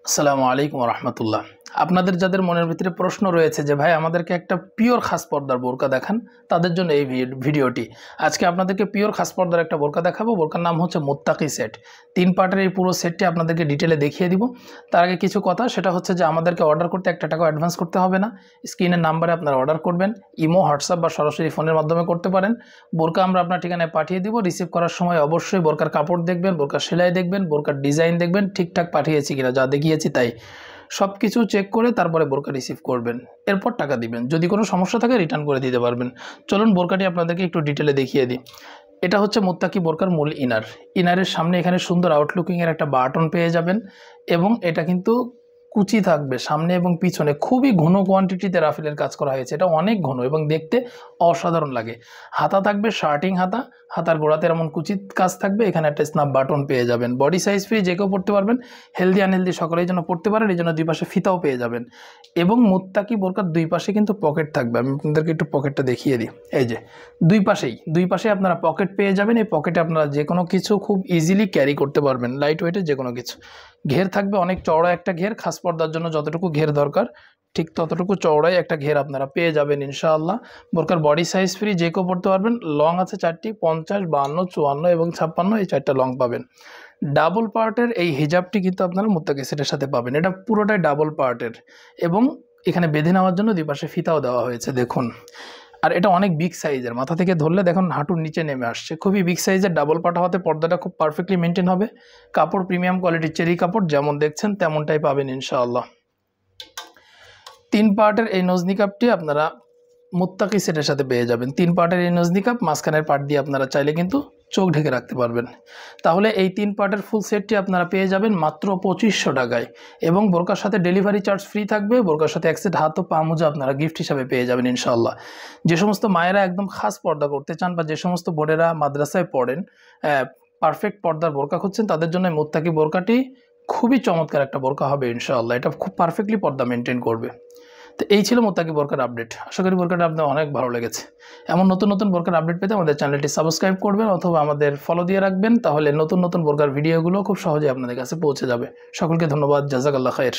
আসসালামু আলাইকুম রহমতুল্লাহ। আপনাদের যাদের মনের ভিতরে প্রশ্ন রয়েছে যে ভাই আমাদেরকে একটা পিওর খাস পর্দার বোরকা দেখান, তাদের জন্য এই ভিডিওটি। আজকে আপনাদেরকে পিওর খাস পর্দার একটা বোরকা দেখাবো। বোরকার নাম হচ্ছে মুত্তাকি সেট। 3 পার্টের এই পুরো সেটটি আপনাদেরকে ডিটেলে দেখিয়ে দিব। তার আগে কিছু কথা, সেটা হচ্ছে যে আমাদেরকে অর্ডার করতে 1 টাকাও অ্যাডভান্স করতে হবে না। স্ক্রিনের নাম্বারে আপনারা অর্ডার করবেন, ইমো, হোয়াটসঅ্যাপ বা সরাসরি ফোনের মাধ্যমে করতে পারেন। বোরকা আমরা আপনার ঠিকানায় পাঠিয়ে দিব। রিসিভ করার সময় অবশ্যই বোরকার কাপড় দেখবেন, বোরকার সেলাই দেখবেন, বোরকার ডিজাইন দেখবেন, ঠিকঠাক পাঠিয়েছি কিনা, যা দেখিয়েছি তাই সব কিছু চেক করে তারপরে বোরকা রিসিভ করবেন। এরপর টাকা দিবেন। যদি কোনো সমস্যা থাকে রিটার্ন করে দিতে পারবেন। চলুন বোরকাটি আপনাদেরকে একটু ডিটেলে দেখিয়ে দিই। এটা হচ্ছে মুত্তাকি বোরকার মূল ইনারের সামনে এখানে সুন্দর আউটলুকিংয়ের একটা বাটন পেয়ে যাবেন এবং এটা কিন্তু কুচি থাকবে সামনে এবং পিছনে। খুবই ঘন কোয়ান্টিটিতে রাফেলের কাজ করা হয়েছে। এটা অনেক ঘন এবং দেখতে অসাধারণ লাগে। হাতা থাকবে শার্টিং হাতা, হাতার গোড়াতে এমন কুচিত কাজ থাকবে। এখানে একটা স্ন্যাপ বাটন পেয়ে যাবেন। বডি সাইজ ফ্রি, যে কেউ পড়তে পারবেন। হেলদি আনহেলদি সকলেই যেন পড়তে পারেন, এই জন্য 2 পাশে ফিতাও পেয়ে যাবেন। এবং মুত্তাকি বোরকার 2 পাশে কিন্তু পকেট থাকবে। আমি আপনাদেরকে একটু পকেটটা দেখিয়ে দিই। এই যে 2 পাশে আপনারা পকেট পেয়ে যাবেন। এই পকেটে আপনারা যে কোনো কিছু খুব ইজিলি ক্যারি করতে পারবেন, লাইট ওয়েটের যে কোনো কিছু। ঘের থাকবে অনেক চওড়া একটা ঘের, খাস পর্দার জন্য যতটুকু ঘের দরকার ঠিক ততটুকু চওড়াই একটা ঘের আপনারা পেয়ে যাবেন ইনশাআল্লাহ। বোরকার বডি সাইজ ফ্রি, যে কেউ পড়তে পারবেন। লং আছে 4টি, 50, 52, 54 এবং 56, এই 4টা লং পাবেন। ডাবল পার্টের এই হিজাবটি কিন্তু আপনারা মুত্তাকি সেটের সাথে পাবেন। এটা পুরোটাই ডাবল পার্টের এবং এখানে বেঁধে নেওয়ার জন্য 2 পাশে ফিতাও দেওয়া হয়েছে দেখুন। আর এটা অনেক বিগ সাইজের, মাথা থেকে ধরলে দেখুন হাঁটুর নিচে নেমে আসছে। খুবই বিগ সাইজের ডাবল পার্ট হওয়াতে পর্দাটা খুব পারফেক্টলি মেনটেন হবে। কাপড় প্রিমিয়াম কোয়ালিটির চেরি কাপড়, যেমন দেখছেন তেমনটাই পাবেন ইনশাআল্লাহ। 3 পার্টের এই নজনি কাপটি আপনারা মুত্তাকি সেটের সাথে পেয়ে যাবেন। 3 পার্টের এই নজনি কাপ, মাঝখানের পার্ট দিয়ে আপনারা চাইলে কিন্তু চোখ ঢেকে রাখতে পারবেন। তাহলে এই 3 পার্টের ফুল সেটটি আপনারা পেয়ে যাবেন মাত্র 2500 টাকায়। এবং বোরকার সাথে ডেলিভারি চার্জ ফ্রি থাকবে। বোরকার সাথে 1 সেট হাত ও পা মোজা আপনারা গিফট হিসাবে পেয়ে যাবেন ইনশাআল্লাহ। যে সমস্ত মায়েরা একদম খাস পর্দা করতে চান বা যে সমস্ত বোনেরা মাদ্রাসায় পড়েন, পারফেক্ট পর্দার বোরকা খুঁজছেন, তাদের জন্য মুত্তাকি বোরকাটি খুবই চমৎকার একটা বোরকা হবে ইনশাআল্লাহ। এটা খুব পারফেক্টলি পর্দা মেনটেন করবে। তো এই ছিল মুত্তাকি বোরকার আপডেট। আশা করি বোরকাটা আপনার অনেক ভালো লেগেছে। এমন নতুন নতুন বোরকার আপডেট পেতে আমাদের চ্যানেলটি সাবস্ক্রাইব করবেন অথবা আমাদের ফলো দিয়ে রাখবেন। তাহলে নতুন নতুন বোরকার ভিডিওগুলো খুব সহজে আপনাদের কাছে পৌঁছে যাবে। সকলকে ধন্যবাদ। জাযাকাল্লাহ খায়ের।